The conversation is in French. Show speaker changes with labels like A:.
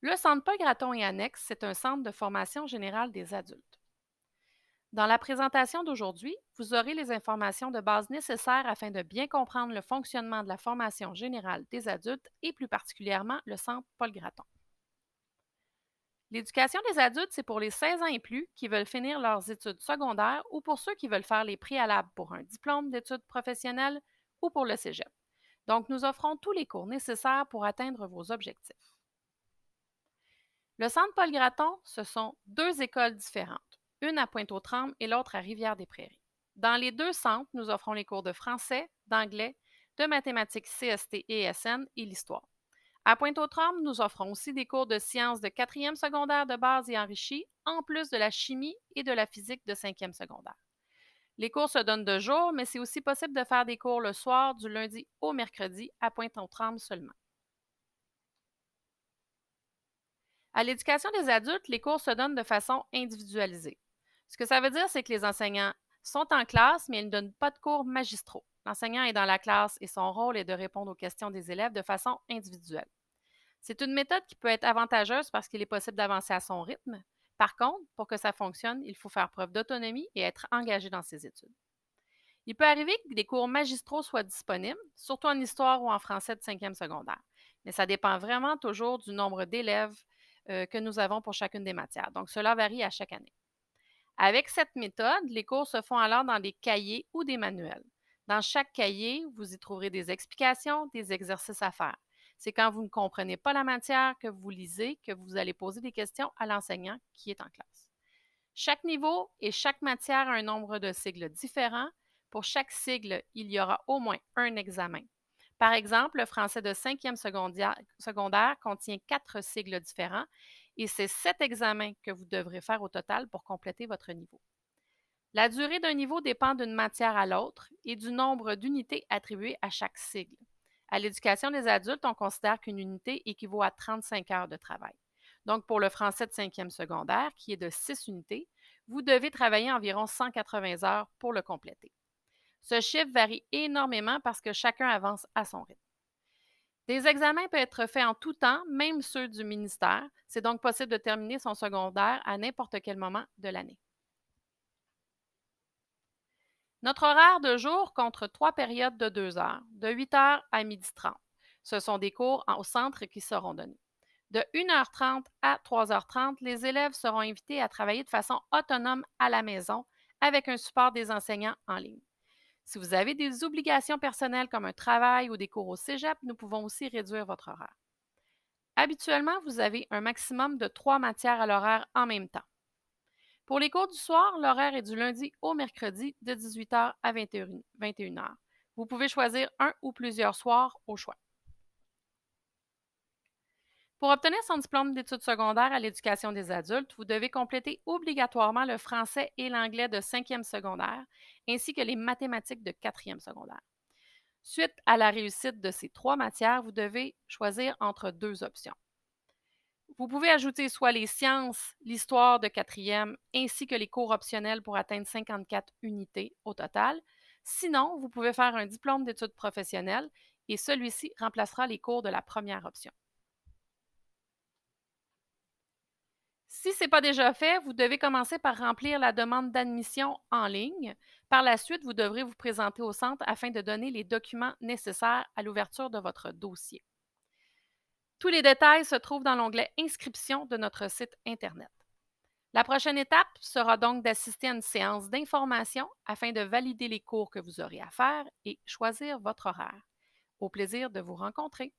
A: Le Centre Paul Gratton et Annexe, c'est un centre de formation générale des adultes. Dans la présentation d'aujourd'hui, vous aurez les informations de base nécessaires afin de bien comprendre le fonctionnement de la formation générale des adultes et plus particulièrement le Centre Paul Gratton. L'éducation des adultes, c'est pour les 16 ans et plus qui veulent finir leurs études secondaires ou pour ceux qui veulent faire les préalables pour un diplôme d'études professionnelles ou pour le cégep. Donc, nous offrons tous les cours nécessaires pour atteindre vos objectifs. Le Centre Paul Gratton, ce sont deux écoles différentes, une à Pointe-aux-Trembles et l'autre à Rivière-des-Prairies. Dans les deux centres, nous offrons les cours de français, d'anglais, de mathématiques CST et SN et l'histoire. À Pointe-aux-Trembles, nous offrons aussi des cours de sciences de quatrième secondaire de base et enrichis, en plus de la chimie et de la physique de cinquième secondaire. Les cours se donnent de jour, mais c'est aussi possible de faire des cours le soir du lundi au mercredi à Pointe-aux-Trembles seulement. À l'éducation des adultes, les cours se donnent de façon individualisée. Ce que ça veut dire, c'est que les enseignants sont en classe, mais ils ne donnent pas de cours magistraux. L'enseignant est dans la classe et son rôle est de répondre aux questions des élèves de façon individuelle. C'est une méthode qui peut être avantageuse parce qu'il est possible d'avancer à son rythme. Par contre, pour que ça fonctionne, il faut faire preuve d'autonomie et être engagé dans ses études. Il peut arriver que des cours magistraux soient disponibles, surtout en histoire ou en français de cinquième secondaire. Mais ça dépend vraiment toujours du nombre d'élèves que nous avons pour chacune des matières. Donc, cela varie à chaque année. Avec cette méthode, les cours se font alors dans des cahiers ou des manuels. Dans chaque cahier, vous y trouverez des explications, des exercices à faire. C'est quand vous ne comprenez pas la matière que vous lisez que vous allez poser des questions à l'enseignant qui est en classe. Chaque niveau et chaque matière a un nombre de sigles différents. Pour chaque sigle, il y aura au moins un examen. Par exemple, le français de cinquième secondaire contient 4 sigles différents et c'est 7 examens que vous devrez faire au total pour compléter votre niveau. La durée d'un niveau dépend d'une matière à l'autre et du nombre d'unités attribuées à chaque sigle. À l'éducation des adultes, on considère qu'une unité équivaut à 35 heures de travail. Donc, pour le français de cinquième secondaire, qui est de 6 unités, vous devez travailler environ 180 heures pour le compléter. Ce chiffre varie énormément parce que chacun avance à son rythme. Des examens peuvent être faits en tout temps, même ceux du ministère. C'est donc possible de terminer son secondaire à n'importe quel moment de l'année. Notre horaire de jour compte 3 périodes de 2 heures, de 8 heures à 12h30. Ce sont des cours au centre qui seront donnés. De 1h30 à 3h30, les élèves seront invités à travailler de façon autonome à la maison avec un support des enseignants en ligne. Si vous avez des obligations personnelles comme un travail ou des cours au cégep, nous pouvons aussi réduire votre horaire. Habituellement, vous avez un maximum de 3 matières à l'horaire en même temps. Pour les cours du soir, l'horaire est du lundi au mercredi de 18 heures à 21 heures. Vous pouvez choisir un ou plusieurs soirs au choix. Pour obtenir son diplôme d'études secondaires à l'éducation des adultes, vous devez compléter obligatoirement le français et l'anglais de 5e secondaire, ainsi que les mathématiques de 4e secondaire. Suite à la réussite de ces 3 matières, vous devez choisir entre 2 options. Vous pouvez ajouter soit les sciences, l'histoire de 4e, ainsi que les cours optionnels pour atteindre 54 unités au total. Sinon, vous pouvez faire un diplôme d'études professionnelles et celui-ci remplacera les cours de la première option. Si ce n'est pas déjà fait, vous devez commencer par remplir la demande d'admission en ligne. Par la suite, vous devrez vous présenter au centre afin de donner les documents nécessaires à l'ouverture de votre dossier. Tous les détails se trouvent dans l'onglet Inscription de notre site Internet. La prochaine étape sera donc d'assister à une séance d'information afin de valider les cours que vous aurez à faire et choisir votre horaire. Au plaisir de vous rencontrer.